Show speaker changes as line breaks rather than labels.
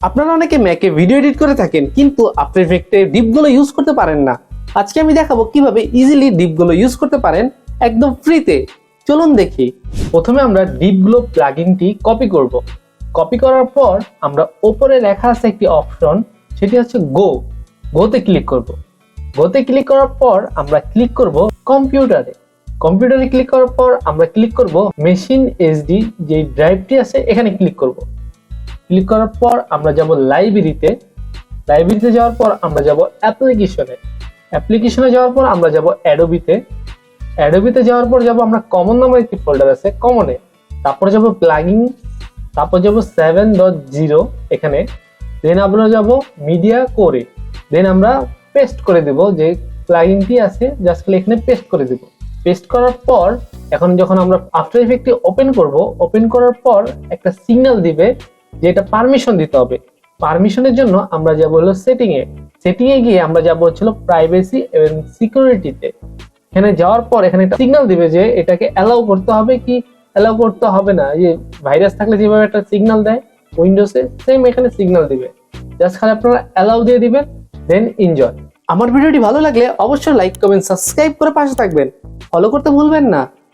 আপনারা অনেকে ম্যাকে video edit করে থাকেন কিন্তু আফটার ইফেক্টে ডিপগুলো ইউজ করতে পারেন না। আজকে আমি দেখাবো কিভাবে ইজিলি ডিপগুলো ইউজ করতে পারেন একদম ফ্রিতে। চলুন দেখি। প্রথমে আমরা ডিপগুলো প্লাগইনটি কপি করব। কপি করার পর আমরা উপরে লেখা আছে একটি অপশন, সেটি হচ্ছে গোতে ক্লিক করব। গোতে ক্লিক করার পর আমরা ক্লিক করব কম্পিউটারে। কম্পিউটারে ক্লিক করার পর আমরা ক্লিক করব মেশিন এসডি, যে ড্রাইভটি আছে এখানে ক্লিক করব। ক্লিক করার পর আমরা যাব লাইব্রেরিতে যাওয়ার পর আমরা যাব অ্যাপ্লিকেশনে যাওয়ার পর আমরা যাব অ্যাডোবিতে যাওয়ার পর যাব আমরা কমন নামের একটি ফোল্ডার আছে কমনে, তারপর যাব প্লাগইন, তারপর যাব 7.0 এখানে, দেন আমরা যাব মিডিয়া কোরে, দেন আমরা পেস্ট করে দেব যে প্লাগইনটি আছে, জাস্ট এখানে পেস্ট করে দেব। পেস্ট করার পর এখন যখন আমরা আফটার ইফেক্টটি ওপেন করার পর একটা সিগন্যাল দিবে যে এটা পারমিশন দিতে হবে। পারমিশনের জন্য আমরা যাব হলো সেটিং এ গিয়ে আমরা যাব হচ্ছিল প্রাইভেসি এবং সিকিউরিটিতে। এখানে যাওয়ার পর এখানে একটা সিগন্যাল দিবে যে এটাকে অ্যালাউ করতে হবে কি অ্যালাউ করতে হবে না। যে ভাইরাস থাকলে যেভাবে একটা সিগন্যাল দেয় উইন্ডোজে, সেম এখানে সিগন্যাল দিবে। জাস্ট খালি আপনারা অ্যালাউ দিয়ে দিবেন, দেন এনজয়। আমার ভিডিওটি ভালো লাগলে অবশ্যই লাইক কমেন্ট সাবস্ক্রাইব করে পাশে থাকবেন, ফলো করতে ভুলবেন না।